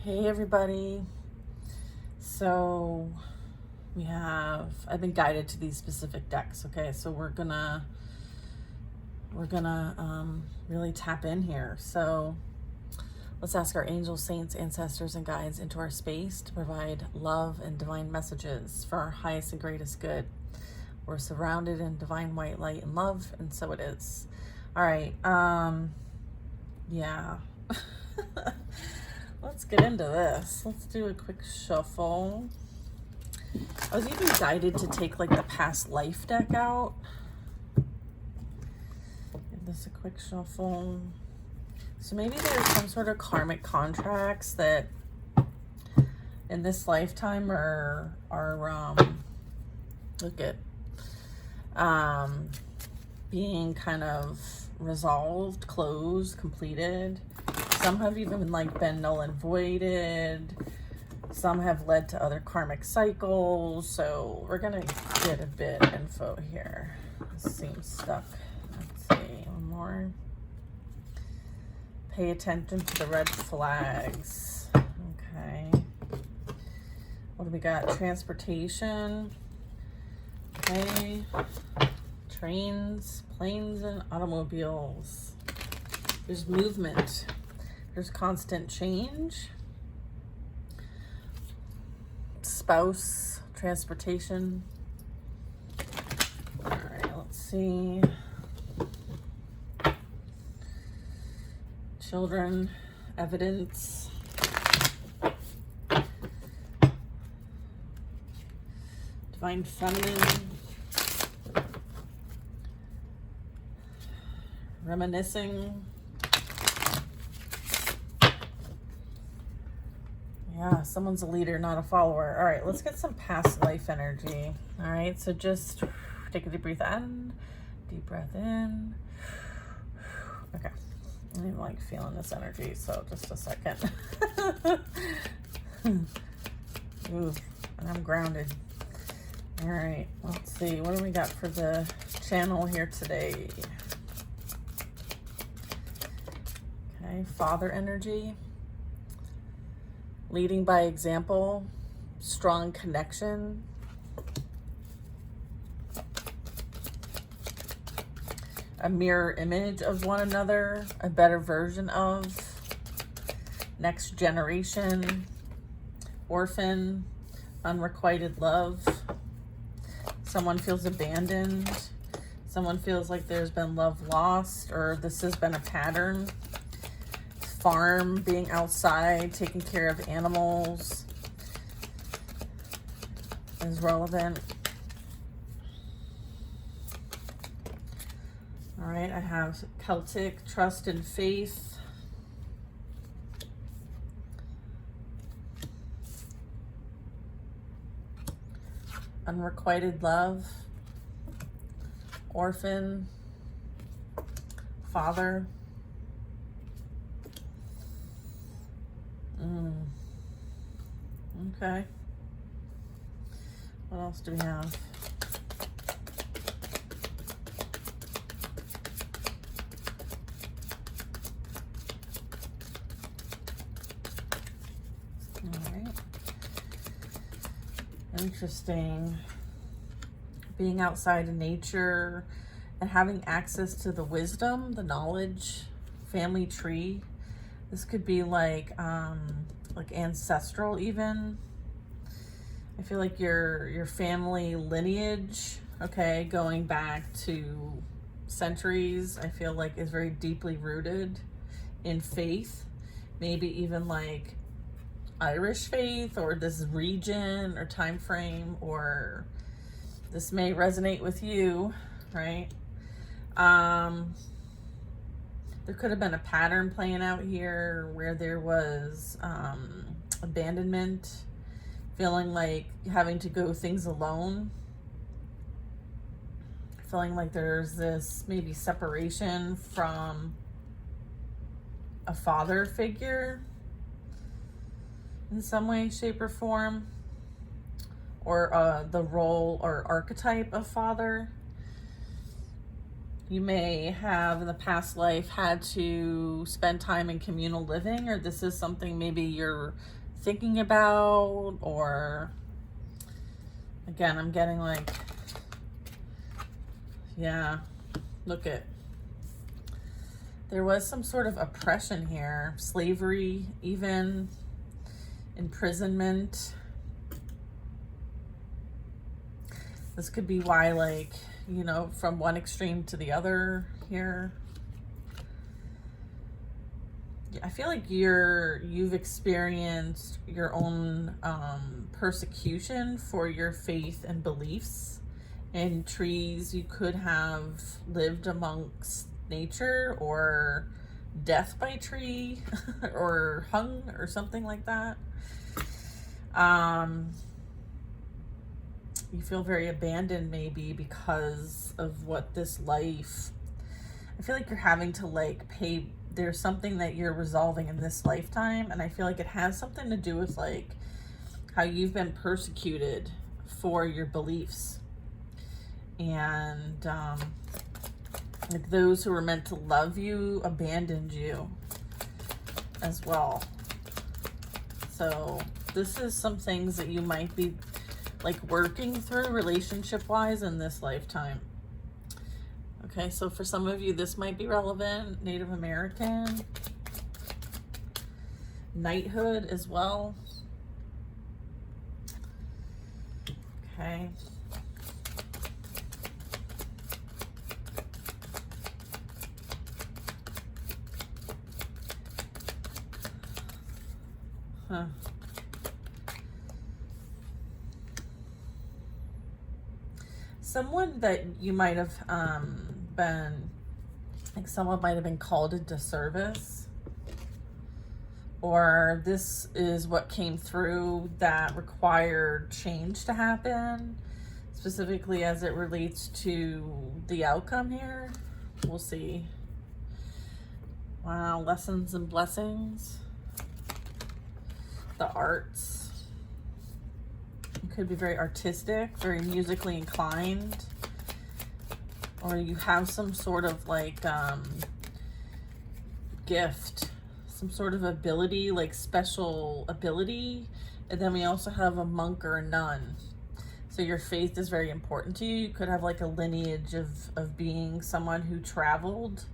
Hey everybody. So I've been guided to these specific decks. Okay, so we're gonna really tap in here. So let's ask our angels, saints, ancestors, and guides into our space to provide love and divine messages for our highest and greatest good. We're surrounded in divine white light and love, and so it is. All right. Yeah. Let's get into this. Let's do a quick shuffle. I was even guided to take like the past life deck out. Give this a quick shuffle. So maybe there's some sort of karmic contracts that in this lifetime are being kind of resolved, closed, completed. Some have even like been null and voided. Some have led to other karmic cycles. So we're gonna get a bit of info here. This seems stuck. Let's see, one more. Pay attention to the red flags. Okay. What do we got? Transportation. Okay. Trains, planes, and automobiles. There's movement. There's constant change. Spouse, transportation. All right, let's see. Children, evidence. Divine feminine. Reminiscing. Yeah, someone's a leader, not a follower. All right, let's get some past life energy. All right, so just take a deep breath in, deep breath in. Okay, I'm like feeling this energy, so just a second. Ooh, and I'm grounded. All right, let's see. What do we got for the channel here today? Okay, father energy. Leading by example, strong connection. A mirror image of one another, a better version of. Next generation, orphan, unrequited love. Someone feels abandoned. Someone feels like there's been love lost, or this has been a pattern. Farm, being outside, taking care of animals is relevant. All right, I have Celtic, trust and faith. Unrequited love. Orphan. Father. Okay. What else do we have? All right. Interesting. Being outside in nature and having access to the wisdom, the knowledge, family tree. This could be like ancestral even. I feel like your family lineage, okay, going back to centuries, I feel like is very deeply rooted in faith. Maybe even like Irish faith or this region or time frame, or this may resonate with you, right? There could have been a pattern playing out here where there was abandonment, feeling like having to go things alone, feeling like there's this maybe separation from a father figure in some way, shape, or form, or the role or archetype of father. You may have in the past life had to spend time in communal living, or this is something maybe you're thinking about, or again, I'm getting like, yeah, look at, there was some sort of oppression here, slavery, even imprisonment. This could be why, like, you know, from one extreme to the other here. I feel like you've experienced your own persecution for your faith and beliefs. In trees, you could have lived amongst nature, or death by tree, or hung, or something like that. You feel very abandoned maybe because of what this life, I feel like you're having to like pay, there's something that you're resolving in this lifetime, and I feel like it has something to do with like how you've been persecuted for your beliefs, and like those who were meant to love you abandoned you as well. So this is some things that you might be like working through relationship wise in this lifetime. Okay, so for some of you this might be relevant. Native American, knighthood as well. Okay. Huh. Someone that you might have been, like someone might have been called into service, or this is what came through that required change to happen, specifically as it relates to the outcome here. We'll see. Wow, lessons and blessings. The arts. You could be very artistic, very musically inclined, or you have some sort of like gift, some sort of ability, like special ability. And then we also have a monk or a nun. So your faith is very important to you. You could have like a lineage of being someone who traveled,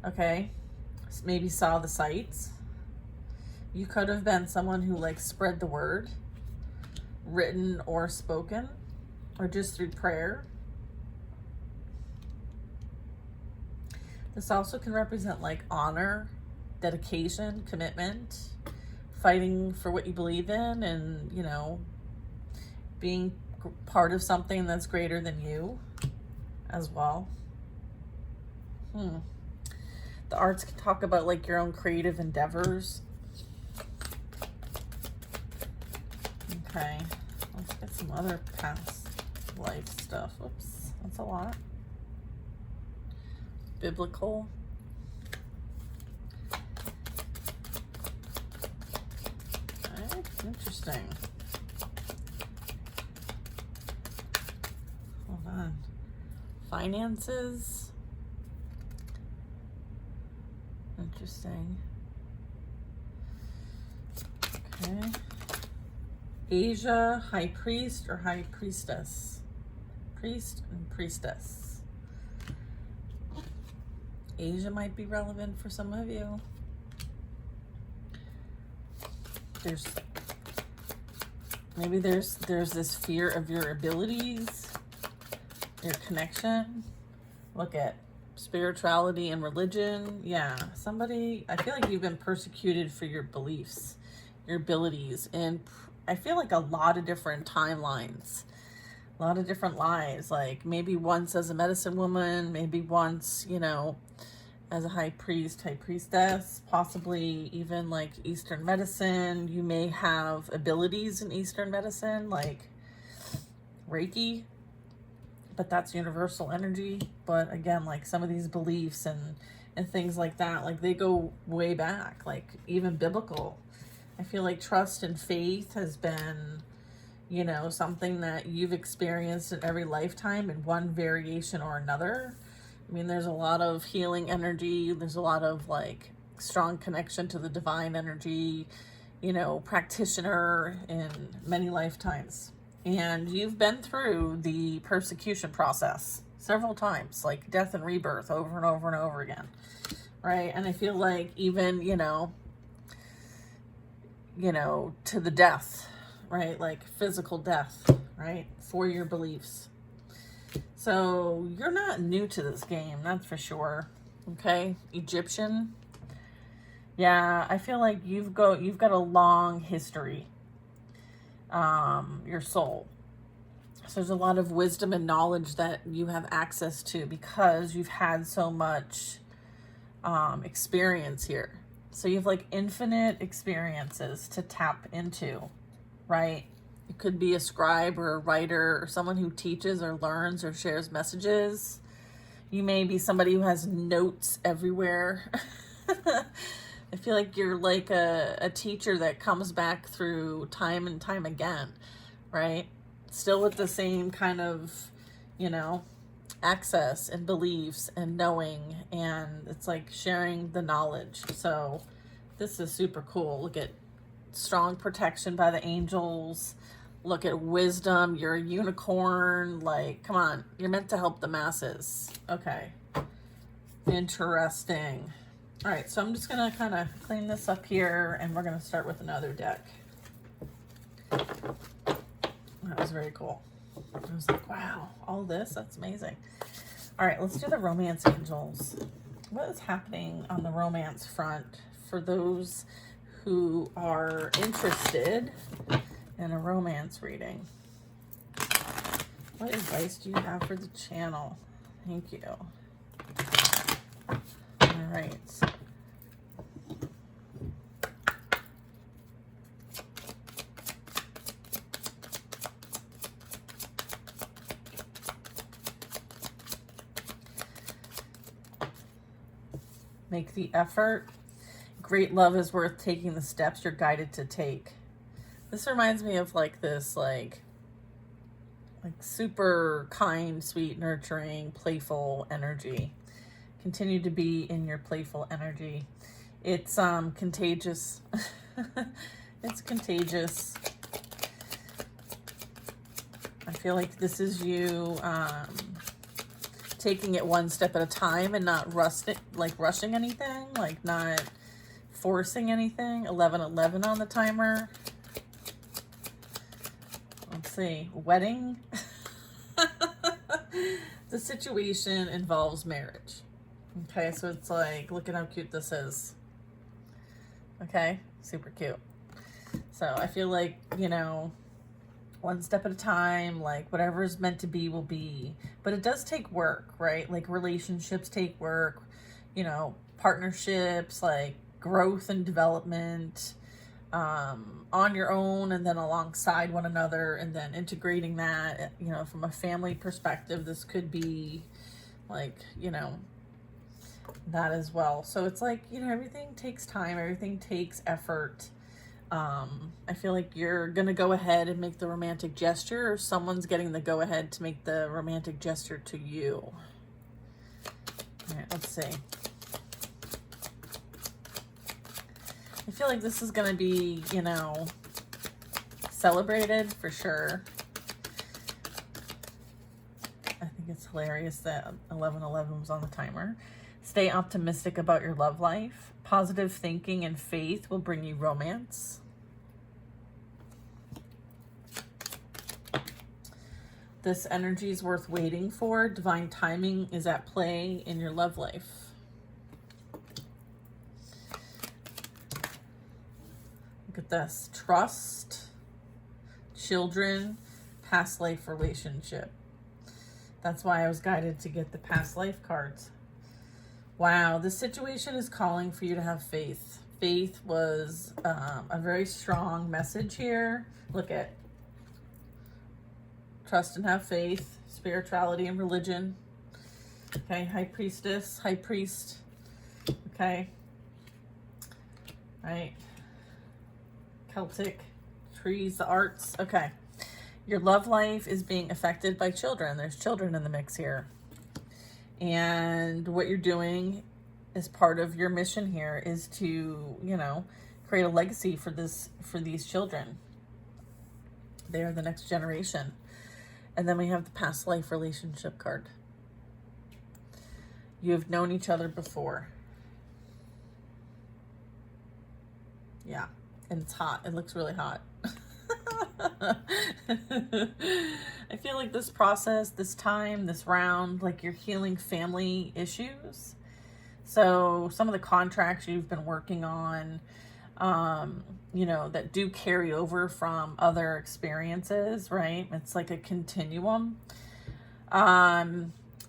okay, maybe saw the sights. You could have been someone who like spread the word, written or spoken, or just through prayer. This also can represent like honor, dedication, commitment, fighting for what you believe in, and, you know, being part of something that's greater than you as well. The arts can talk about like your own creative endeavors. Okay, let's get some other past life stuff. Whoops, that's a lot. Biblical. Okay, interesting. Hold on. Finances. Interesting. Okay. Asia, high priest or high priestess. Priest and priestess. Asia might be relevant for some of you. Maybe there's this fear of your abilities, your connection. Look at spirituality and religion. Yeah, somebody, I feel like you've been persecuted for your beliefs, your abilities, and I feel like a lot of different timelines, a lot of different lives. Like maybe once as a medicine woman, maybe once, you know, as a high priest, high priestess, possibly even like Eastern medicine. You may have abilities in Eastern medicine, like Reiki, but that's universal energy. But again, like some of these beliefs and things like that, like they go way back, like even biblical. I feel like trust and faith has been, you know, something that you've experienced in every lifetime in one variation or another. I mean, there's a lot of healing energy. There's a lot of like strong connection to the divine energy, you know, practitioner in many lifetimes. And you've been through the persecution process several times, like death and rebirth over and over and over again, right? And I feel like even, to the death, right? Like physical death, right? For your beliefs. So you're not new to this game, that's for sure. Okay, Egyptian. Yeah, I feel like you've got a long history. Your soul. So there's a lot of wisdom and knowledge that you have access to because you've had so much experience here. So you have like infinite experiences to tap into, right? You could be a scribe or a writer or someone who teaches or learns or shares messages. You may be somebody who has notes everywhere. I feel like you're like a teacher that comes back through time and time again, right? Still with the same kind of, access and beliefs and knowing, and it's like sharing the knowledge. So this is super cool. Look at strong protection by the angels. Look at wisdom. You're a unicorn. Like, come on. You're meant to help the masses. Okay. Interesting. All right, so I'm just going to kind of clean this up here, and we're going to start with another deck. That was very cool. I was like, wow, all this? That's amazing. All right, let's do the romance angels. What is happening on the romance front for those who are interested in a romance reading? What advice do you have for the channel? Thank you. All right. Make the effort. Great love is worth taking the steps you're guided to take. This reminds me of like this, like super kind, sweet, nurturing, playful energy. Continue to be in your playful energy. It's contagious. It's contagious. I feel like this is you taking it one step at a time and not rushing anything, like not forcing anything. 11:11 on the timer. Let's see, wedding. The situation involves marriage. Okay, so it's like, look at how cute this is. Okay, super cute. So I feel like, one step at a time, like whatever is meant to be will be. But it does take work, right? Like relationships take work, partnerships, like growth and development, on your own and then alongside one another, and then integrating that, from a family perspective. This could be like, that as well. So it's like, everything takes time, everything takes effort. I feel like you're gonna go ahead and make the romantic gesture, or someone's getting the go ahead to make the romantic gesture to you. All right, let's see. I feel like this is gonna be, celebrated for sure. I think it's hilarious that 11:11 was on the timer. Stay optimistic about your love life. Positive thinking and faith will bring you romance. This energy is worth waiting for. Divine timing is at play in your love life. Look at this. Trust, children, past life relationship. That's why I was guided to get the past life cards. Wow, this situation is calling for you to have faith. Faith was a very strong message here. Look at trust and have faith, spirituality and religion. Okay, high priestess, high priest. Okay, right. Celtic, trees, the arts. Okay, your love life is being affected by children. There's children in the mix here. And what you're doing as part of your mission here is to, you know, create a legacy for these children. They are the next generation. And then we have the past life relationship card. You have known each other before. Yeah, and it's hot. It looks really hot. I feel like this process, this time, this round, like you're healing family issues. So some of the contracts you've been working on, you know, that do carry over from other experiences, right? It's like a continuum.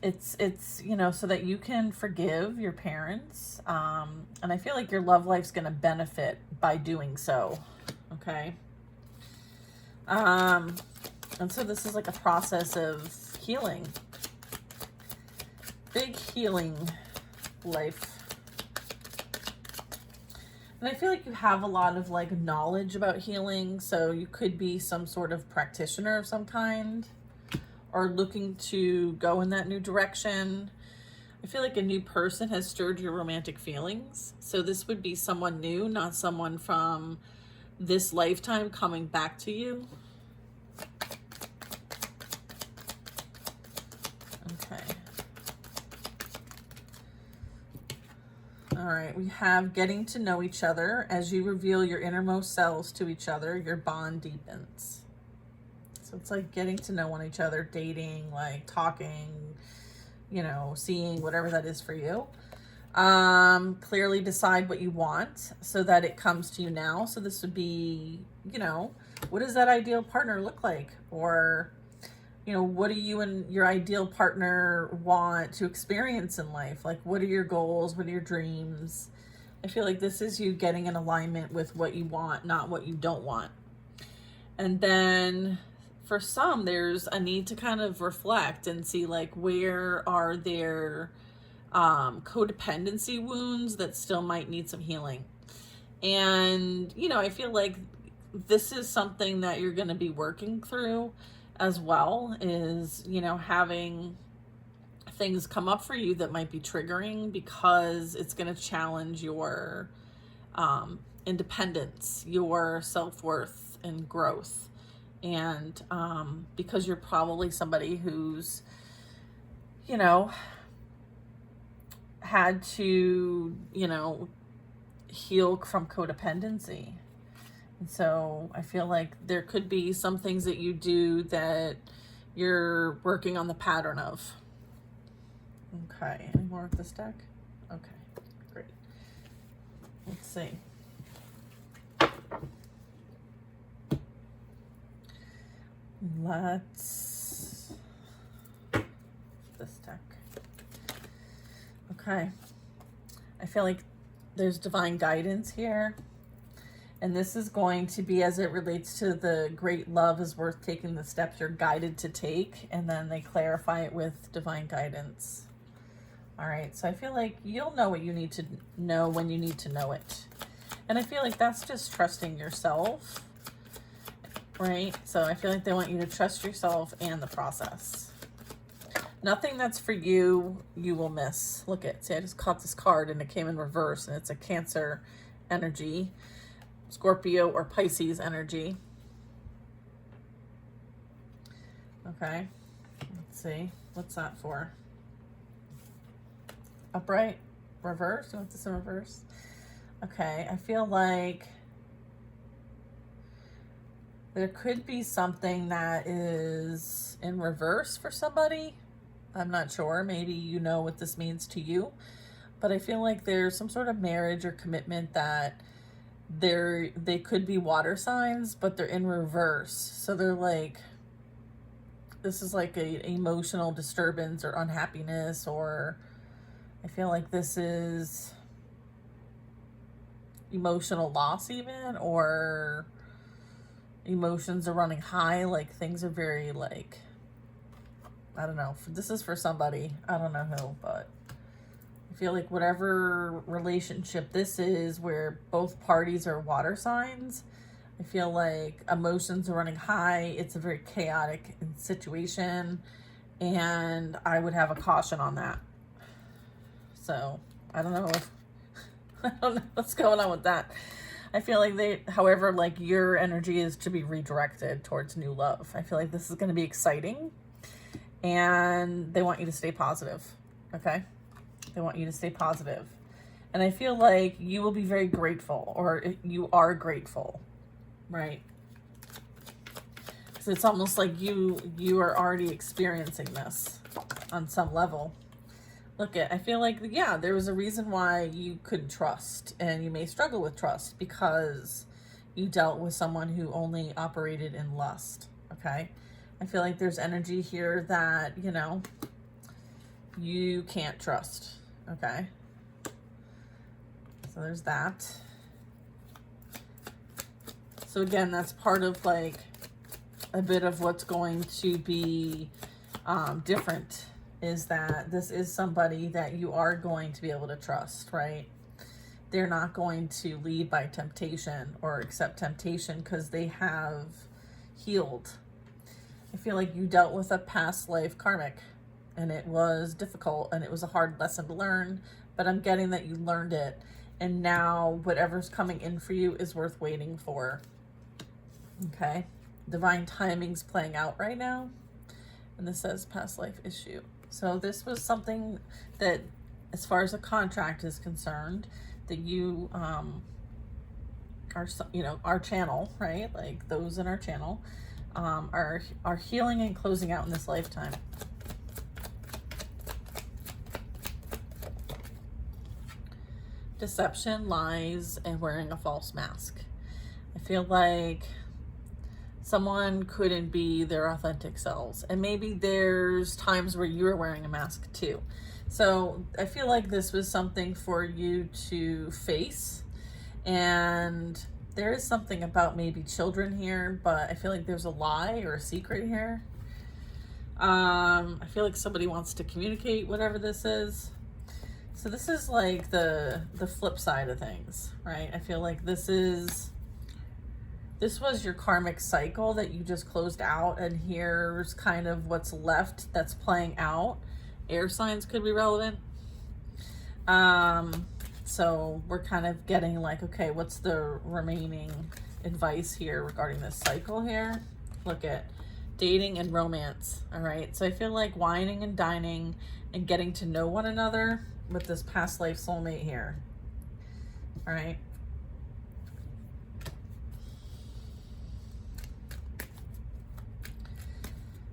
It's, you know, so that you can forgive your parents. And I feel like your love life's going to benefit by doing so. Okay. And so this is like a process of healing, big healing life. And I feel like you have a lot of like knowledge about healing. So you could be some sort of practitioner of some kind or looking to go in that new direction. I feel like a new person has stirred your romantic feelings. So this would be someone new, not someone from this lifetime coming back to you. Okay. All right, we have getting to know each other. As you reveal your innermost selves to each other, your bond deepens. So it's like getting to know one each other, dating, like talking, you know, seeing, whatever that is for you. Clearly decide what you want so that it comes to you now. So this would be, you know, what does that ideal partner look like? Or, you know, what do you and your ideal partner want to experience in life? Like, what are your goals? What are your dreams? I feel like this is you getting in alignment with what you want, not what you don't want. And then for some, there's a need to kind of reflect and see, like, where are there codependency wounds that still might need some healing. And, you know, I feel like this is something that you're going to be working through as well, is, you know, having things come up for you that might be triggering because it's going to challenge your independence, your self-worth and growth. And because you're probably somebody who's, you know, had to, you know, heal from codependency. And so I feel like there could be some things that you do that you're working on the pattern of. Okay, any more of this deck? Okay, great. Let's see. Let's this deck. Okay. I feel like there's divine guidance here. And this is going to be as it relates to the great love is worth taking the steps you're guided to take. And then they clarify it with divine guidance. All right. So I feel like you'll know what you need to know when you need to know it. And I feel like that's just trusting yourself. Right? So I feel like they want you to trust yourself and the process. Nothing that's for you, you will miss. Look at, see, I just caught this card and it came in reverse and it's a Cancer energy, Scorpio or Pisces energy. Okay, let's see, what's that for? Upright, reverse, you want this in reverse? Okay, I feel like there could be something that is in reverse for somebody. I'm not sure. Maybe you know what this means to you. But I feel like there's some sort of marriage or commitment that they could be water signs, but they're in reverse. So they're like, this is like a emotional disturbance or unhappiness, or I feel like this is emotional loss even, or emotions are running high, like things are very like, I don't know, this is for somebody, I don't know who, but I feel like whatever relationship this is where both parties are water signs, I feel like emotions are running high, it's a very chaotic situation, and I would have a caution on that. So I don't know if I don't know what's going on with that. I feel like however, like your energy is to be redirected towards new love. I feel like this is going to be exciting, and they want you to stay positive. Okay, they want you to stay positive, and I feel like you will be very grateful, or you are grateful, right? So it's almost like you are already experiencing this on some level. Look I feel like, yeah, there was a reason why you couldn't trust, and you may struggle with trust because you dealt with someone who only operated in lust. Okay, I feel like there's energy here that, you know, you can't trust. Okay, so there's that. So again, that's part of like a bit of what's going to be different, is that this is somebody that you are going to be able to trust, right? They're not going to lead by temptation or accept temptation because they have healed. I feel like you dealt with a past life karmic, and it was difficult, and it was a hard lesson to learn, but I'm getting that you learned it, and now whatever's coming in for you is worth waiting for. Okay, divine timing's playing out right now, and this says past life issue. So this was something that, as far as a contract is concerned, that you are, you know, our channel, right? Like those in our channel are healing and closing out in this lifetime. Deception, lies, and wearing a false mask. I feel like someone couldn't be their authentic selves, and maybe there's times where you're wearing a mask too. So I feel like this was something for you to face, and there is something about maybe children here, but I feel like there's a lie or a secret here. I feel like somebody wants to communicate whatever this is. So this is like the flip side of things, right? I feel like this was your karmic cycle that you just closed out, and here's kind of what's left that's playing out. Air signs could be relevant. So we're kind of getting like, okay, what's the remaining advice here regarding this cycle here? Look at dating and romance. All right, so I feel like wining and dining and getting to know one another with this past life soulmate here. All right.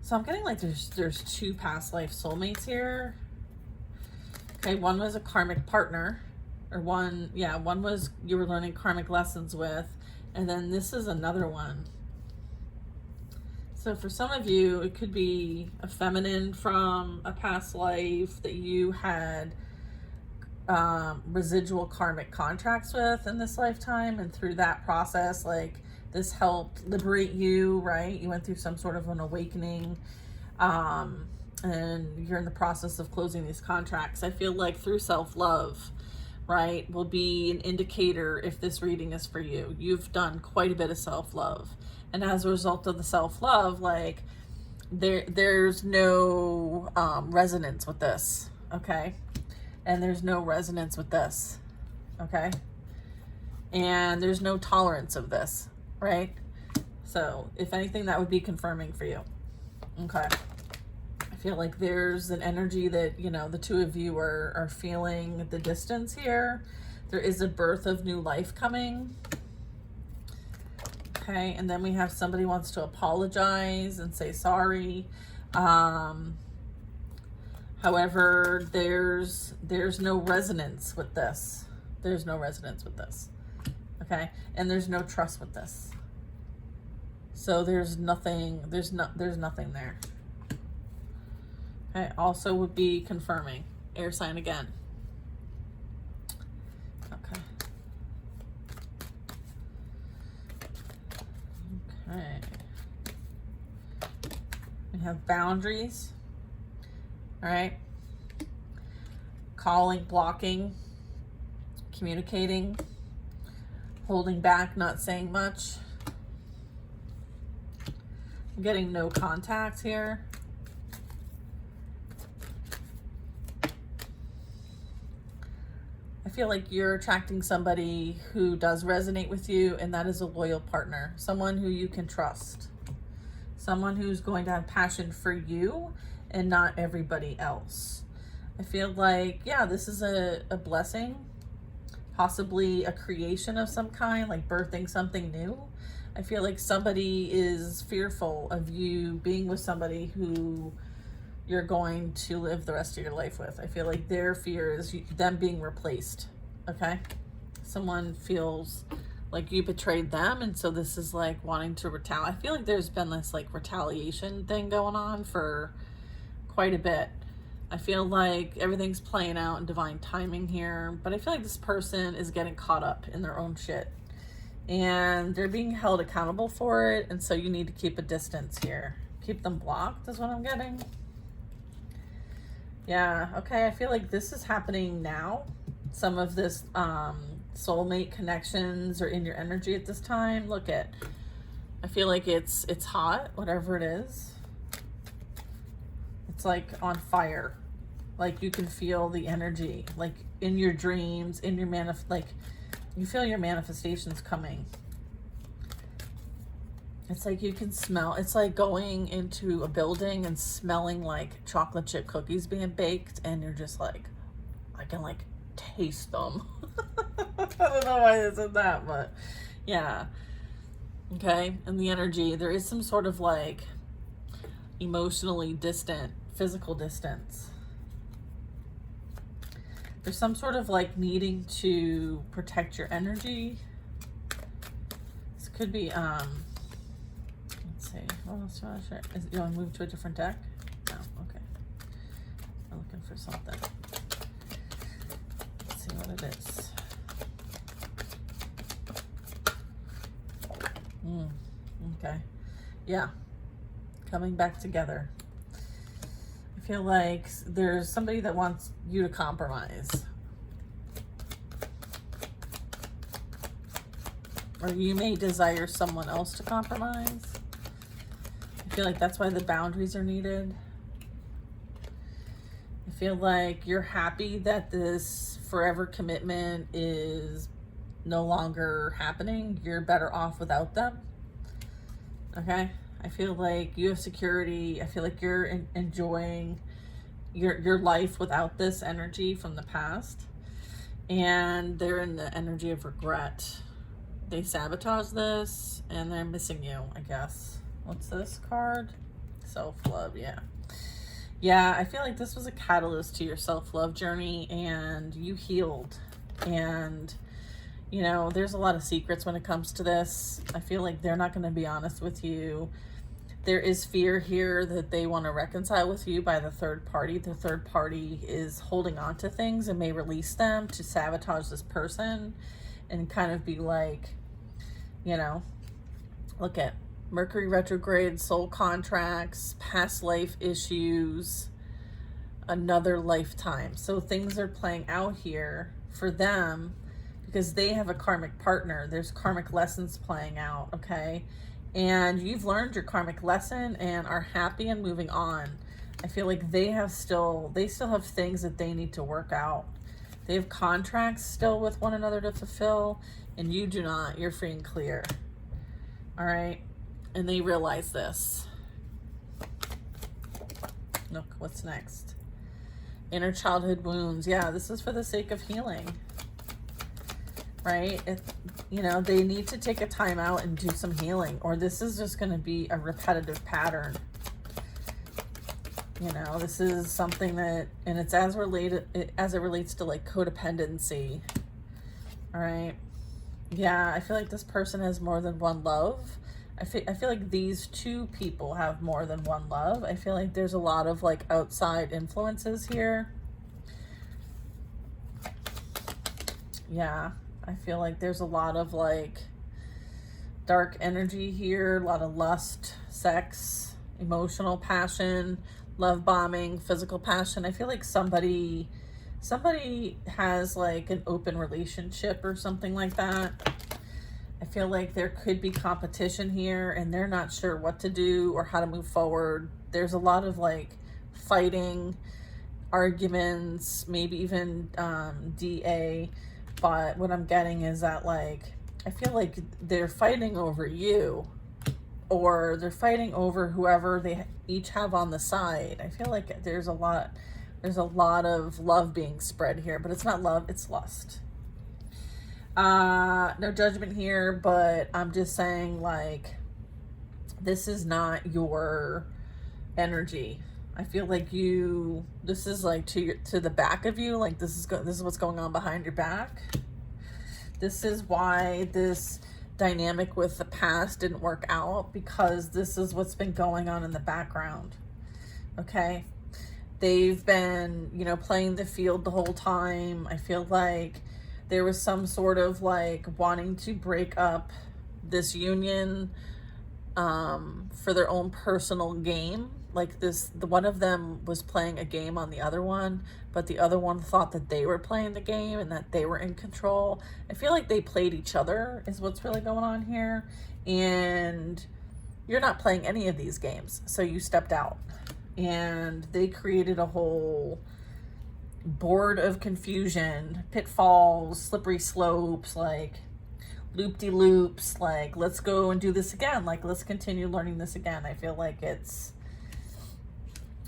So I'm getting like there's two past life soulmates here. Okay, one was a karmic partner, or one was you were learning karmic lessons with, and then this is another one. So for some of you, it could be a feminine from a past life that you had residual karmic contracts with in this lifetime, and through that process, like, this helped liberate you, right? You went through some sort of an awakening, and you're in the process of closing these contracts. I feel like through self-love, right, will be an indicator if this reading is for you. You've done quite a bit of self-love, and as a result of the self-love, like, there's no resonance with this, okay? And there's no resonance with this, okay? And there's no tolerance of this, right? So if anything, that would be confirming for you. Okay. I feel like there's an energy that, you know, the two of you are feeling at the distance here. There is a birth of new life coming. Okay. And then we have somebody wants to apologize and say sorry. However, there's no resonance with this. There's no resonance with this. Okay, and there's no trust with this. So there's nothing there. Okay, also would be confirming. Air sign again. Okay. Okay. We have boundaries. All right. Calling, blocking, communicating, holding back, not saying much. I'm getting no contact here. feel like you're attracting somebody who does resonate with you, and that is a loyal partner, someone who you can trust, someone who's going to have passion for you and not everybody else. I feel like, yeah, this is a blessing, possibly a creation of some kind, like birthing something new. I feel like somebody is fearful of you being with somebody who you're going to live the rest of your life with. I feel like their fear is them being replaced, okay? Someone feels like you betrayed them, and so this is like wanting to retaliate. I feel like there's been this like retaliation thing going on for quite a bit. I feel like everything's playing out in divine timing here, but I feel like this person is getting caught up in their own shit, and they're being held accountable for it, and so you need to keep a distance here. Keep them blocked is what I'm getting. Yeah, okay, I feel like this is happening now. Some of this soulmate connections are in your energy at this time. Look at, I feel like it's hot, whatever it is. It's like on fire. Like you can feel the energy, like in your dreams, in your like you feel your manifestations coming. It's like you can smell, it's like going into a building and smelling like chocolate chip cookies being baked, and you're just like, I can like taste them. I don't know why I said that, but yeah. Okay, and the energy, there is some sort of like emotionally distant, physical distance. There's some sort of like needing to protect your energy. This could be, let's see, what else do I want to share? You want to move to a different deck? No, okay. I'm looking for something. Let's see what it is. Okay. Yeah. Coming back together. I feel like there's somebody that wants you to compromise. Or you may desire someone else to compromise. I feel like that's why the boundaries are needed. I feel like you're happy that this forever commitment is no longer happening. You're better off without them. Okay? I feel like you have security. I feel like you're enjoying your life without this energy from the past. And they're in the energy of regret. They sabotage this and they're missing you, I guess. What's this card? Self-love, yeah. Yeah, I feel like this was a catalyst to your self-love journey, and you healed. And, you know, there's a lot of secrets when it comes to this. I feel like they're not going to be honest with you. There is fear here that they want to reconcile with you by the third party. The third party is holding on to things and may release them to sabotage this person and kind of be like, you know, look at Mercury retrograde, soul contracts, past life issues, another lifetime. So things are playing out here for them because they have a karmic partner. There's karmic lessons playing out, okay? And you've learned your karmic lesson and are happy and moving on. I feel like they still have things that they need to work out. They have contracts still with one another to fulfill, and you do not. You're free and clear. All right? And they realize this. Look, what's next? Inner childhood wounds. Yeah, this is for the sake of healing. Right? You know, they need to take a time out and do some healing, or this is just going to be a repetitive pattern. You know, this is something that, and it's as it relates to like codependency. All right. Yeah, I feel like this person has more than one love. I feel like these two people have more than one love. I feel like there's a lot of like outside influences here. Yeah, I feel like there's a lot of like dark energy here, a lot of lust, sex, emotional passion, love bombing, physical passion. I feel like somebody has like an open relationship or something like that. I feel like there could be competition here and they're not sure what to do or how to move forward. There's a lot of like fighting, arguments, maybe even DA. But what I'm getting is that, like, I feel like they're fighting over you, or they're fighting over whoever they each have on the side. I feel like there's a lot of love being spread here, but it's not love, it's lust. No judgment here, but I'm just saying, like, this is not your energy. I feel like this is like to the back of you, like this is what's going on behind your back. This is why this dynamic with the past didn't work out, because this is what's been going on in the background. Okay? They've been, playing the field the whole time. I feel like there was some sort of like wanting to break up this union for their own personal game. Like the one of them was playing a game on the other one, but the other one thought that they were playing the game and that they were in control. I feel like they played each other is what's really going on here. And you're not playing any of these games. So you stepped out, and they created a whole board of confusion, pitfalls, slippery slopes, like loop-de-loops, like, let's go and do this again. Like, let's continue learning this again. I feel like it's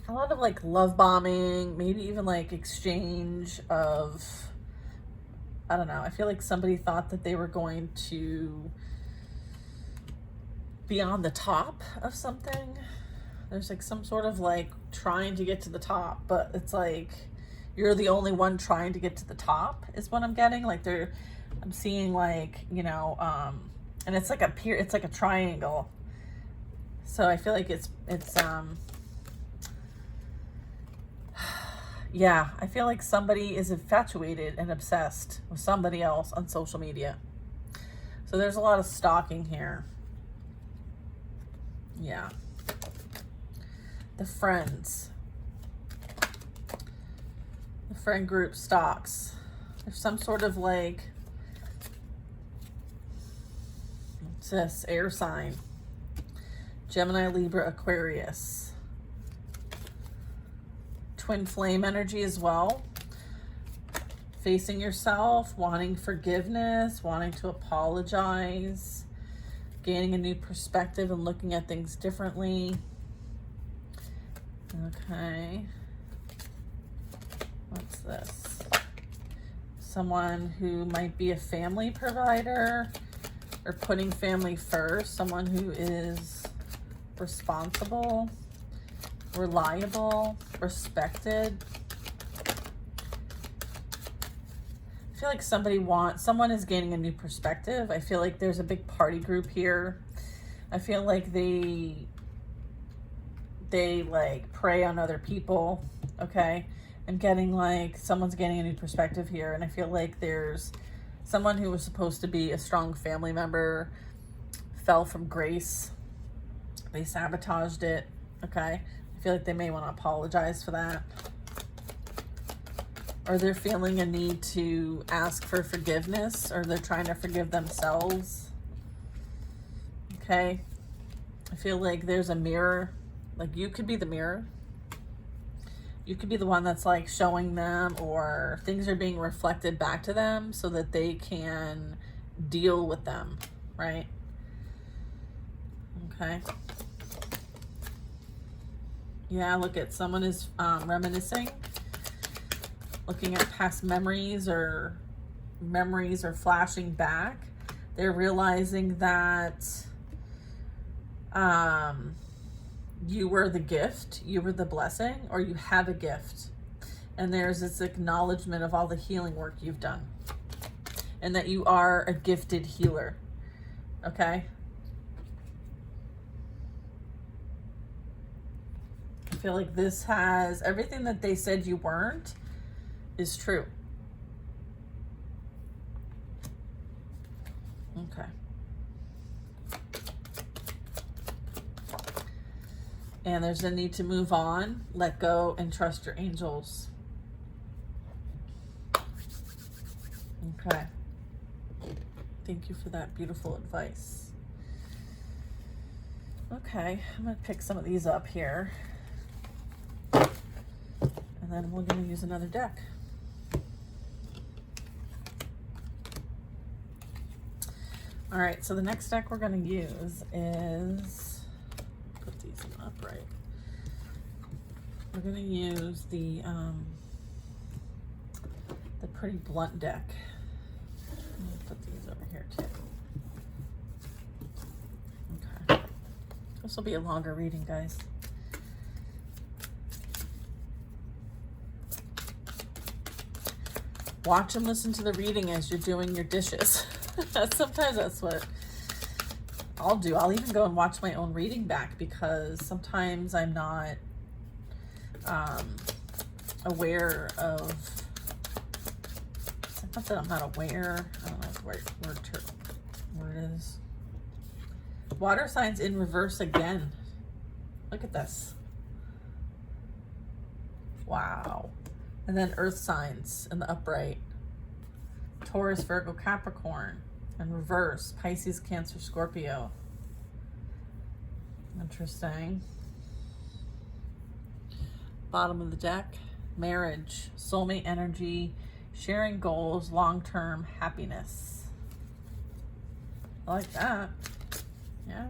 a lot of like love bombing, maybe even like exchange of, I don't know. I feel like somebody thought that they were going to be on the top of something. There's like some sort of like trying to get to the top, but it's like you're the only one trying to get to the top is what I'm getting. Like I'm seeing like, and it's like it's like a triangle. So I feel like it's yeah, I feel like somebody is infatuated and obsessed with somebody else on social media. So there's a lot of stalking here. Yeah. The friends. The friend group stalks. There's some sort of like, what's this? Air sign. Gemini, Libra, Aquarius. Twin flame energy as well. Facing yourself, wanting forgiveness, wanting to apologize, gaining a new perspective and looking at things differently. Okay. What's this? Someone who might be a family provider or putting family first. Someone who is responsible, reliable, respected. I feel like someone is gaining a new perspective. I feel like there's a big party group here. I feel like they like prey on other people. Okay. I'm getting like someone's getting a new perspective here. And I feel like there's someone who was supposed to be a strong family member fell from grace. They sabotaged it. Okay. I feel like they may want to apologize for that. Or they're feeling a need to ask for forgiveness, or they're trying to forgive themselves. Okay. I feel like there's a mirror. Like you could be the mirror. You could be the one that's like showing them, or things are being reflected back to them so that they can deal with them, right? Okay. Yeah, look at someone is reminiscing, looking at past memories or flashing back. They're realizing that you were the gift, you were the blessing, or you have a gift. And there's this acknowledgement of all the healing work you've done, and that you are a gifted healer. Okay? I feel like this has everything that they said you weren't is true. Okay. And there's a need to move on, let go, and trust your angels. Okay. Thank you for that beautiful advice. Okay, I'm going to pick some of these up here. And And then we're going to use another deck. All right, so the next deck we're going to use is, put these in the upright. We're going to use the pretty blunt deck. I'm going to put these over here too. Okay. This will be a longer reading, guys. Watch and listen to the reading as you're doing your dishes. Sometimes that's what I'll do. I'll even go and watch my own reading back because sometimes I'm not aware of, not that I'm not aware, I don't know what word is. Water signs in reverse again. Look at this. Wow. And then earth signs in the upright. Taurus, Virgo, Capricorn. And reverse, Pisces, Cancer, Scorpio. Interesting. Bottom of the deck, marriage, soulmate energy, sharing goals, long-term happiness. I like that. Yeah.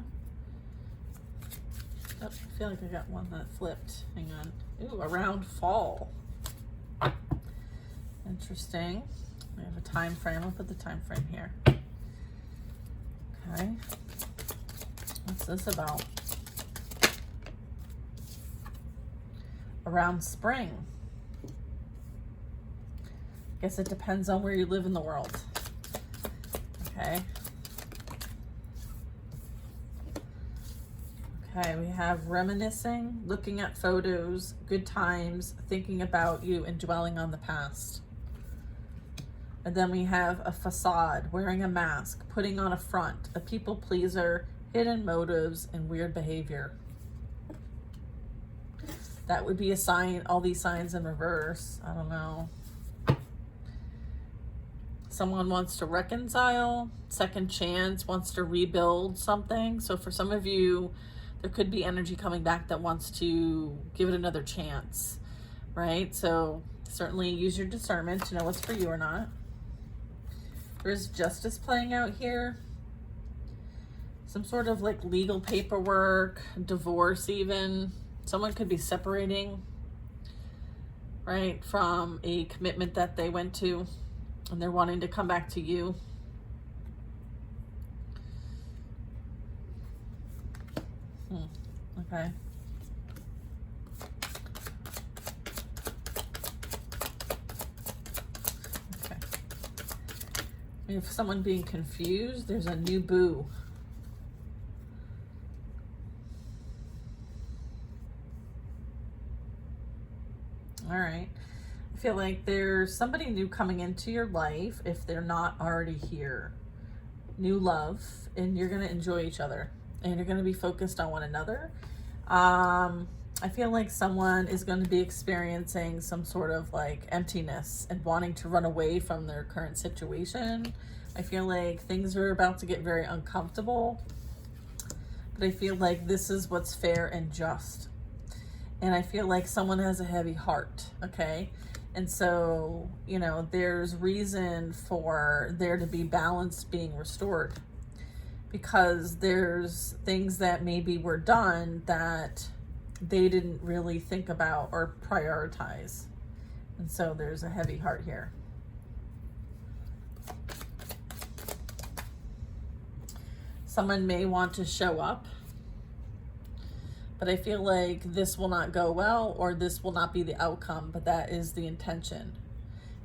Oh, I feel like I got one that flipped. Hang on. Ooh, around fall. Interesting. We have a time frame. I'll put the time frame here. Okay. What's this about? Around spring. Guess it depends on where you live in the world. Okay. Okay, we have reminiscing, looking at photos, good times, thinking about you, and dwelling on the past. And then we have a facade, wearing a mask, putting on a front, a people pleaser, hidden motives, and weird behavior. That would be a sign, all these signs in reverse. I don't know. Someone wants to reconcile, second chance, wants to rebuild something. So for some of you, there could be energy coming back that wants to give it another chance, right? So certainly use your discernment to know what's for you or not. There's justice playing out here. Some sort of like legal paperwork, divorce even. Someone could be separating, right, from a commitment that they went to, and they're wanting to come back to you. Okay. Okay. We have someone being confused. There's a new boo. All right. I feel like there's somebody new coming into your life if they're not already here. New love, and you're going to enjoy each other, and you're going to be focused on one another. I feel like someone is going to be experiencing some sort of like emptiness and wanting to run away from their current situation. I feel like things are about to get very uncomfortable, but I feel like this is what's fair and just. And I feel like someone has a heavy heart, okay? And so, you know, there's reason for there to be balance being restored, because there's things that maybe were done that they didn't really think about or prioritize. And so there's a heavy heart here. Someone may want to show up, but I feel like this will not go well, or this will not be the outcome, but that is the intention,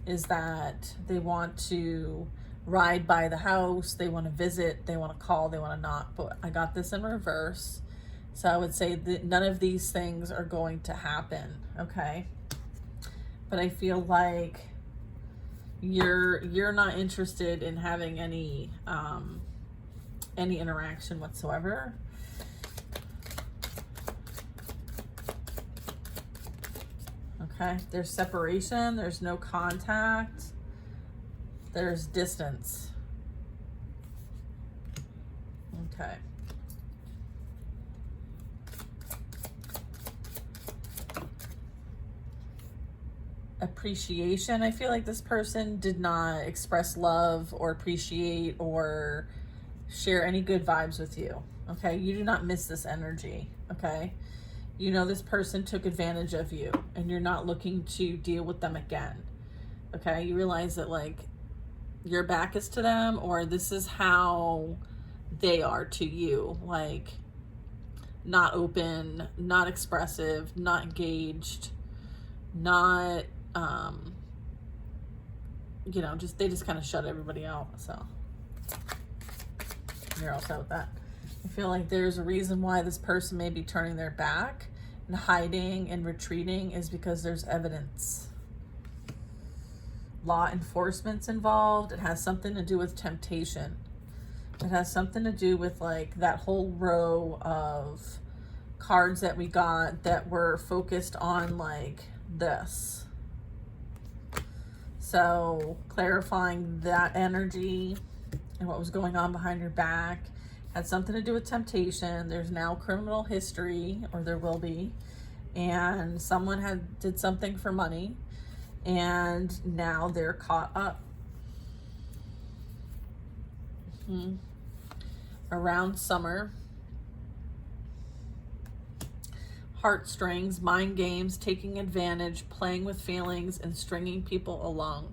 is that they want to ride by the house, they want to visit, they want to call, they want to knock. But I got this in reverse, so I would say that none of these things are going to happen, okay? But I feel like you're not interested in having any interaction whatsoever. Okay, there's separation, there's no contact, there's distance. Okay. appreciation. I feel like this person did not express love or appreciate or share any good vibes with you. Okay, you do not miss this energy. Okay, you know this person took advantage of you and you're not looking to deal with them again. Okay, you realize that like your back is to them, or this is how they are to you, like not open, not expressive, not engaged, not you know, just they just kind of shut everybody out. So you're all set with that. I feel like there's a reason why this person may be turning their back and hiding and retreating is because there's evidence. Law enforcement's involved. It has something to do with temptation. It has something to do with like that whole row of cards that we got that were focused on like this. So clarifying that energy and what was going on behind your back had something to do with temptation. There's now criminal history, or there will be, and someone did something for money, and now they're caught up. Around summer, heartstrings, mind games, taking advantage, playing with feelings, and stringing people along.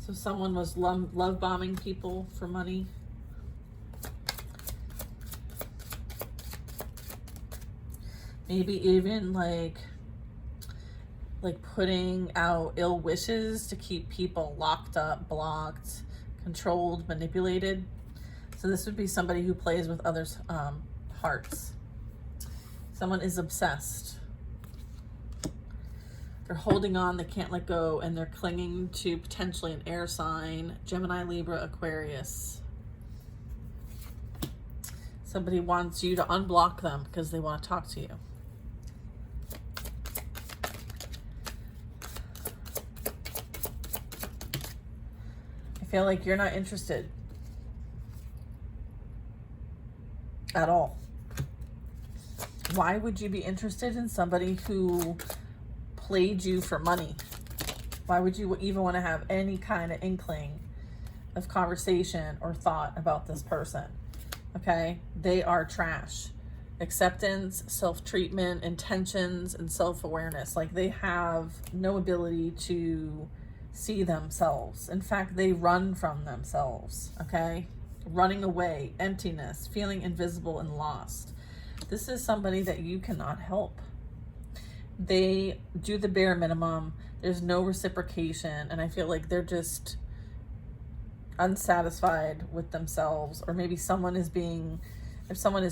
So someone was love bombing people for money. Maybe even like putting out ill wishes to keep people locked up, blocked, controlled, manipulated. So this would be somebody who plays with others' hearts. Someone is obsessed. They're holding on, they can't let go, and they're clinging to potentially an air sign, Gemini, Libra, Aquarius. Somebody wants you to unblock them because they want to talk to you. I feel like you're not interested at all. Why would you be interested in somebody who played you for money? Why would you even want to have any kind of inkling of conversation or thought about this person? Okay, they are trash. Acceptance, self-treatment, intentions, and self-awareness. Like they have no ability to see themselves. In fact, they run from themselves. Okay, running away, emptiness, feeling invisible and lost. This is somebody that you cannot help. They do the bare minimum. There's no reciprocation. And I feel like they're just unsatisfied with themselves, or maybe if someone is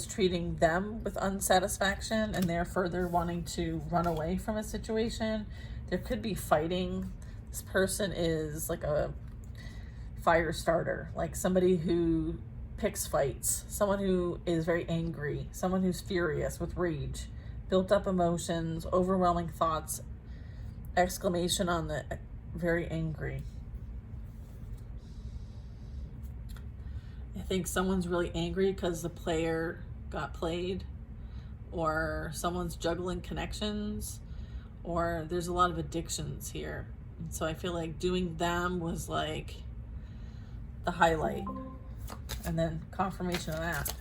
treating them with unsatisfaction and they're further wanting to run away from a situation, there could be fighting. This person is like a fire starter, like somebody who picks fights, someone who is very angry, someone who's furious with rage, built up emotions, overwhelming thoughts, exclamation on the very angry. I think someone's really angry because the player got played, or someone's juggling connections, or there's a lot of addictions here. And so I feel like doing them was like the highlight, and then confirmation of that.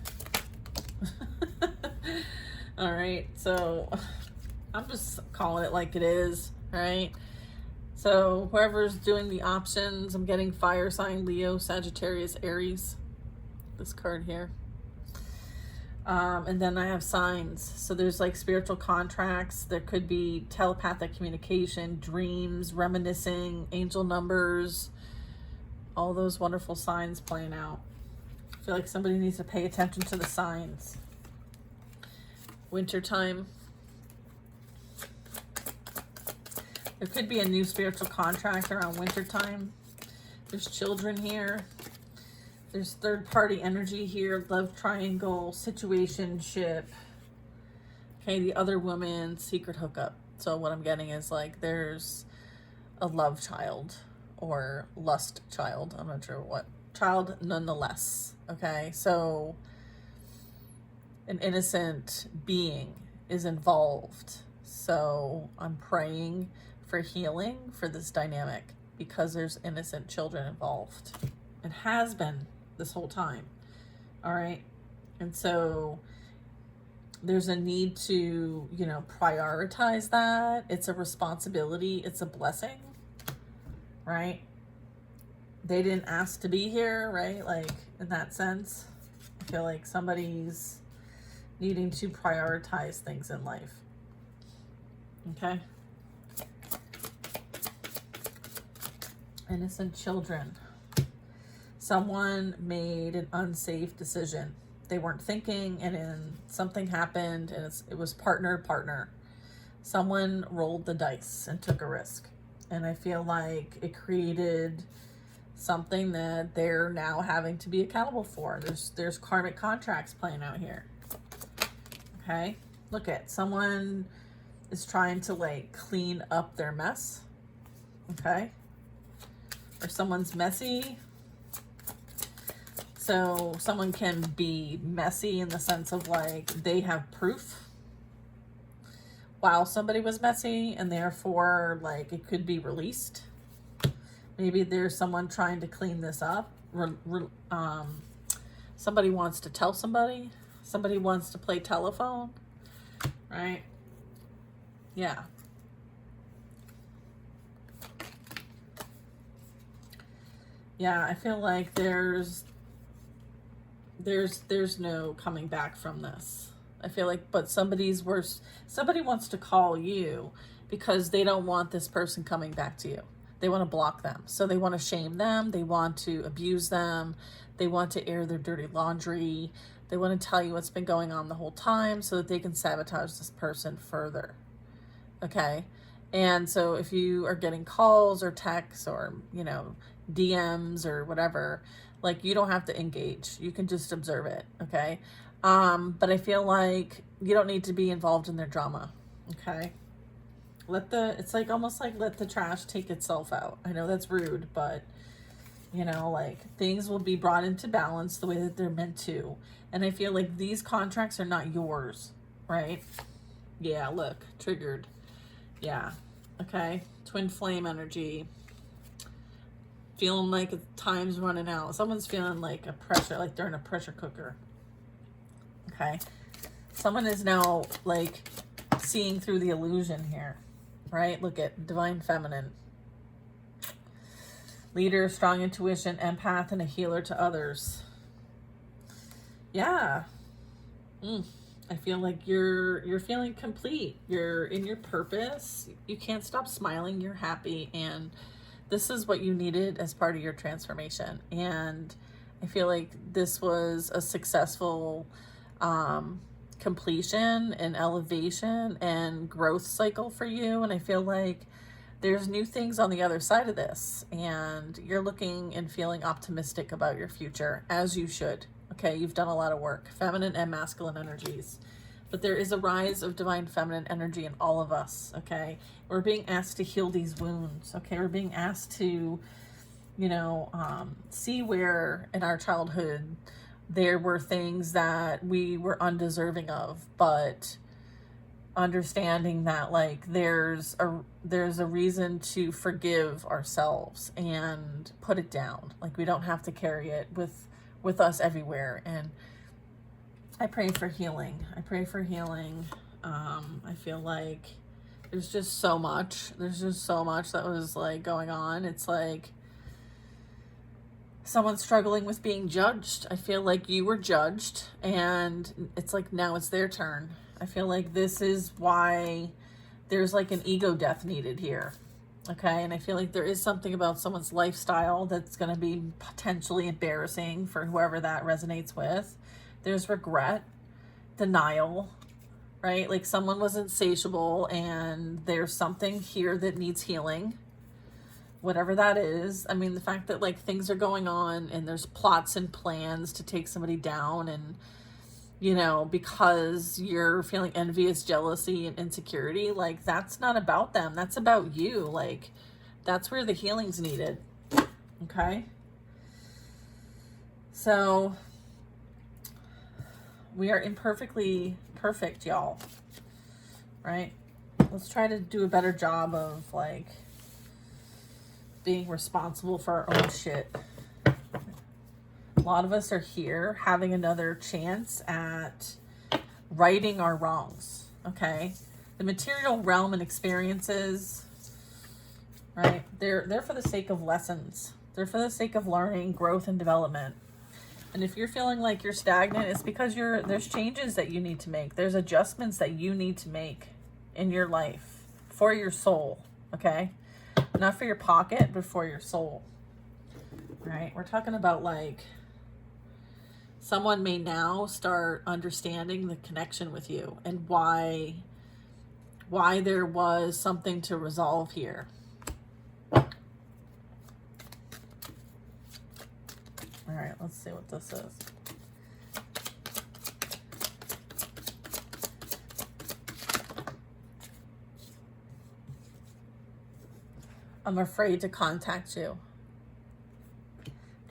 All right, so I'm just calling it like it is, right? So whoever's doing the options, I'm getting fire sign, Leo, Sagittarius, Aries, this card here. And then I have signs. So there's like spiritual contracts. There could be telepathic communication, dreams, reminiscing, angel numbers, all those wonderful signs playing out. I feel like somebody needs to pay attention to the signs. Wintertime. There could be a new spiritual contract around wintertime. There's children here. There's third-party energy here, love triangle, situationship. Okay, the other woman, secret hookup. So what I'm getting is like there's a love child or lust child. I'm not sure what. Child nonetheless. Okay, so an innocent being is involved. So I'm praying for healing for this dynamic because there's innocent children involved. It has been this whole time. All right. And so there's a need to, prioritize that. It's a responsibility. It's a blessing, right? They didn't ask to be here, right? Like, in that sense, I feel like somebody's needing to prioritize things in life. Okay? Innocent children. Someone made an unsafe decision. They weren't thinking, and then something happened, and it was partner. Someone rolled the dice and took a risk. And I feel like it created something that they're now having to be accountable for. There's karmic contracts playing out here. Okay? Look at someone is trying to like clean up their mess. Okay? Or someone's messy. So someone can be messy in the sense of like they have proof while somebody was messy, and therefore like it could be released. Maybe there's someone trying to clean this up. Somebody wants to tell somebody. Somebody wants to play telephone, right? Yeah. Yeah, I feel like there's no coming back from this. I feel like, but somebody wants to call you because they don't want this person coming back to you. They want to block them. So they want to shame them. They want to abuse them. They want to air their dirty laundry. They want to tell you what's been going on the whole time so that they can sabotage this person further. Okay? And so if you are getting calls or texts or, DMs or whatever, like you don't have to engage. You can just observe it. Okay? But I feel like you don't need to be involved in their drama. Okay? It's like almost like let the trash take itself out. I know that's rude, but like things will be brought into balance the way that they're meant to. And I feel like these contracts are not yours, right? Yeah, look, triggered. Yeah. Okay. Twin flame energy. Feeling like time's running out. Someone's feeling like a pressure, like they're in a pressure cooker. Okay. Someone is now like seeing through the illusion here, right? Look at divine feminine. Leader, strong intuition, empath, and a healer to others. Yeah. I feel like you're feeling complete. You're in your purpose. You can't stop smiling. You're happy. And this is what you needed as part of your transformation. And I feel like this was a successful completion and elevation and growth cycle for you. And I feel like there's new things on the other side of this, and you're looking and feeling optimistic about your future, as you should. Okay, you've done a lot of work, feminine and masculine energies, but there is a rise of divine feminine energy in all of us. Okay, we're being asked to heal these wounds. Okay, we're being asked to, see where in our childhood there were things that we were undeserving of, but understanding that like there's a reason to forgive ourselves and put it down. Like we don't have to carry it with us everywhere. And I pray for healing. I feel like there's just so much that was like going on. It's like someone struggling with being judged. I feel like you were judged, and it's like now it's their turn. I feel like this is why there's like an ego death needed here. Okay, and I feel like there is something about someone's lifestyle that's going to be potentially embarrassing for whoever that resonates with. There's regret, denial, right? Like someone was insatiable and there's something here that needs healing. Whatever that is. I mean, the fact that like things are going on and there's plots and plans to take somebody down, and because you're feeling envious, jealousy, and insecurity, like that's not about them. That's about you. Like that's where the healing's needed. Okay. So we are imperfectly perfect, y'all. Right? let's try to do a better job of like being responsible for our own shit. A lot of us are here having another chance at righting our wrongs, okay? The material realm and experiences, right? They're for the sake of lessons. They're for the sake of learning, growth, and development. And if you're feeling like you're stagnant, it's because there's changes that you need to make. There's adjustments that you need to make in your life for your soul, okay? Not for your pocket, but for your soul, right? We're talking about like someone may now start understanding the connection with you and why there was something to resolve here. All right, let's see what this is. I'm afraid to contact you.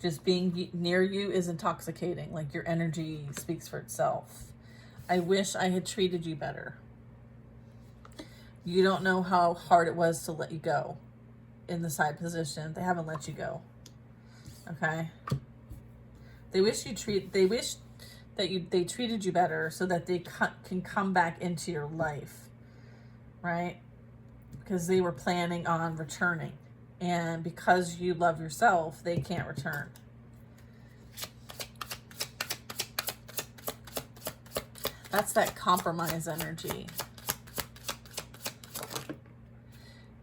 Just being near you is intoxicating. Like your energy speaks for itself. I wish I had treated you better. You don't know how hard it was to let you go in the side position. They haven't let you go. Okay? They wish that they treated you better so that they can come back into your life, right? Because they were planning on returning, and because you love yourself, they can't return. That's that compromise energy.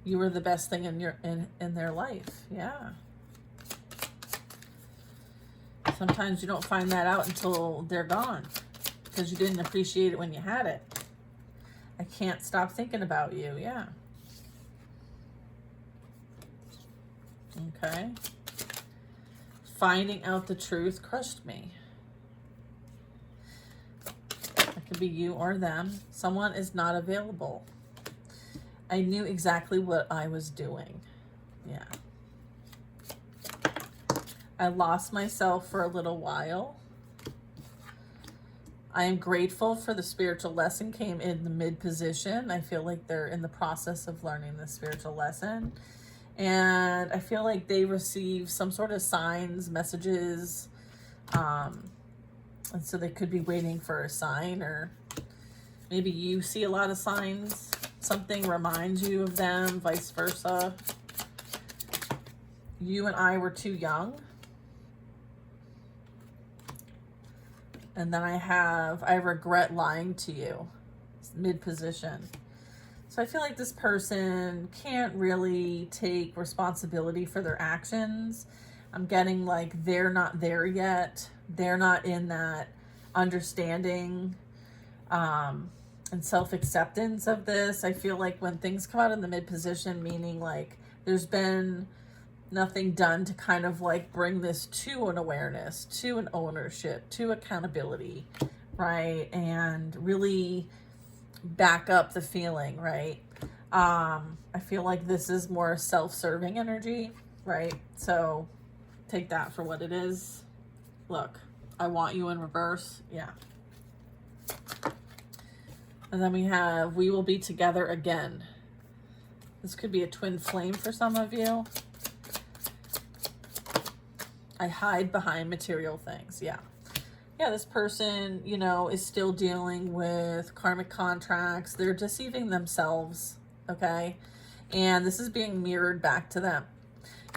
You were the best thing in their life, yeah. Sometimes you don't find that out until they're gone because you didn't appreciate it when you had it. I can't stop thinking about you. Yeah. Okay. Finding out the truth crushed me. It could be you or them. Someone is not available. I knew exactly what I was doing. Yeah. I lost myself for a little while. I am grateful for the spiritual lesson came in the mid position. I feel like they're in the process of learning the spiritual lesson. And I feel like they receive some sort of signs, messages. And so they could be waiting for a sign, or maybe you see a lot of signs. Something reminds you of them, vice versa. You and I were too young. And then I regret lying to you, mid-position. So I feel like this person can't really take responsibility for their actions. I'm getting like they're not there yet. They're not in that understanding and self-acceptance of this. I feel like when things come out in the mid-position, meaning like there's been nothing done to kind of like bring this to an awareness, to an ownership, to accountability, right? And really back up the feeling, right? I feel like this is more self-serving energy, right? So take that for what it is. Look, I want you in reverse. Yeah. And then we have, we will be together again. This could be a twin flame for some of you. I hide behind material things. Yeah. Yeah, this person, you know, is still dealing with karmic contracts. They're deceiving themselves, okay? And this is being mirrored back to them.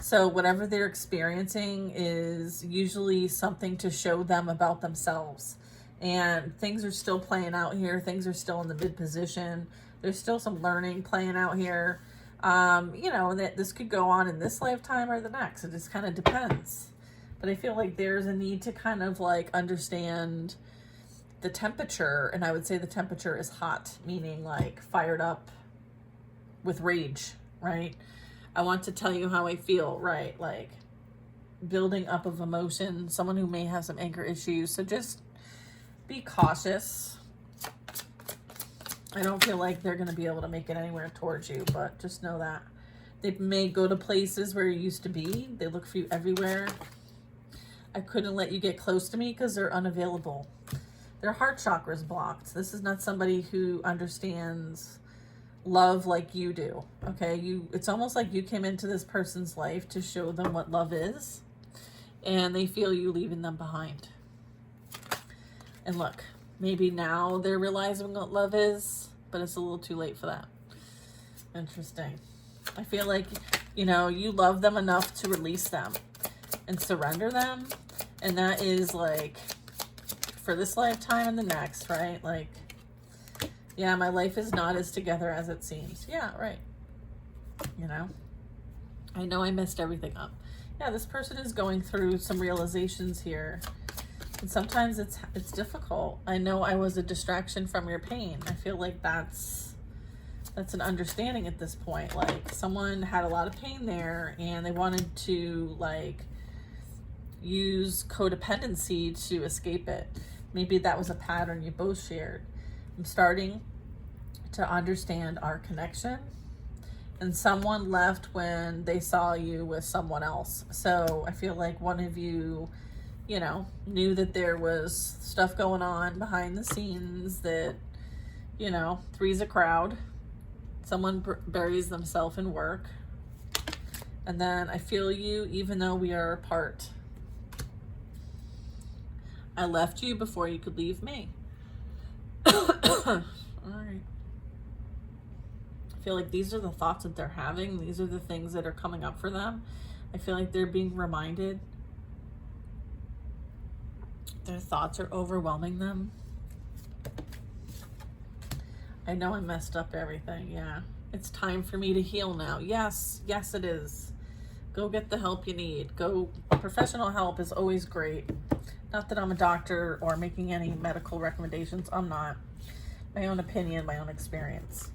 So whatever they're experiencing is usually something to show them about themselves. And things are still playing out here. Things are still in the mid position. There's still some learning playing out here. You know, that this could go on in this lifetime or the next. It just kind of depends. But I feel like there's a need to kind of like understand the temperature. And I would say the temperature is hot, meaning like fired up with rage, right? I want to tell you how I feel, right? Like building up of emotion, someone who may have some anger issues. So just be cautious. I don't feel like they're going to be able to make it anywhere towards you, but just know that. They may go to places where you used to be. They look for you everywhere. I couldn't let you get close to me because they're unavailable. Their heart chakra is blocked. This is not somebody who understands love like you do. Okay, it's almost like you came into this person's life to show them what love is, and they feel you leaving them behind. And look, maybe now they're realizing what love is, but it's a little too late for that. Interesting. I feel like, you know, you love them enough to release them and surrender them. And that is like for this lifetime and the next, right? Like, yeah, my life is not as together as it seems. Yeah, right. You know I messed everything up. Yeah, this person is going through some realizations here. And sometimes it's difficult. I know I was a distraction from your pain. I feel like that's an understanding at this point. Like, someone had a lot of pain there and they wanted to like use codependency to escape it. Maybe that was a pattern you both shared. I'm starting to understand our connection, and someone left when they saw you with someone else. So I feel like one of you, you know, knew that there was stuff going on behind the scenes, that, you know, three's a crowd. Someone buries themselves in work. And then I feel you even though we are apart. I left you before you could leave me. All right. I feel like these are the thoughts that they're having. These are the things that are coming up for them. I feel like they're being reminded. Their thoughts are overwhelming them. I know I messed up everything. Yeah. It's time for me to heal now. Yes. Yes, it is. Go get the help you need. Professional help is always great. Not that I'm a doctor or making any medical recommendations. I'm not. My own opinion, my own experience.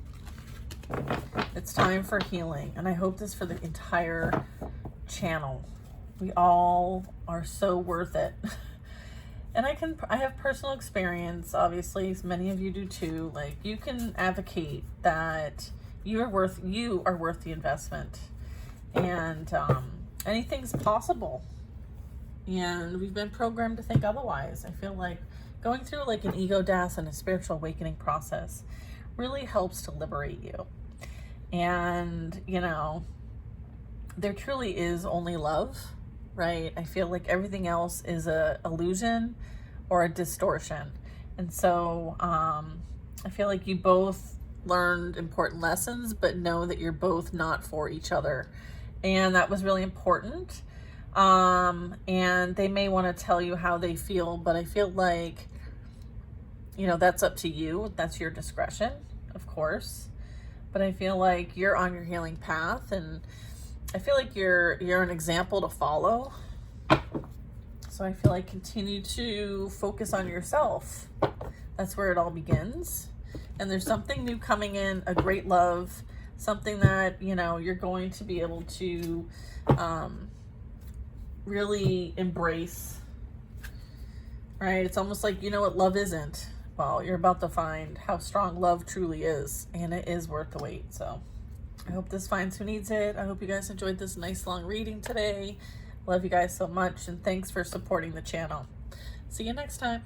It's time for healing. And I hope this for the entire channel. We all are so worth it. And I have personal experience, obviously, as many of you do too. Like, you can advocate that you are worth the investment. And anything's possible. And we've been programmed to think otherwise. I feel like going through like an ego death and a spiritual awakening process really helps to liberate you. And, you know, there truly is only love, right? I feel like everything else is a illusion or a distortion. And so I feel like you both learned important lessons, but know that you're both not for each other. And that was really important. And they may want to tell you how they feel, but I feel like, you know, that's up to you. That's your discretion, of course. But I feel like you're on your healing path, and I feel like you're an example to follow. So I feel like continue to focus on yourself. That's where it all begins. And there's something new coming in, a great love, something that, you know, you're going to be able to really embrace, right? It's almost like, you know what love isn't. Well, you're about to find how strong love truly is, and it is worth the wait. So I hope this finds who needs it. I hope you guys enjoyed this nice long reading today. Love you guys so much, and thanks for supporting the channel. See you next time.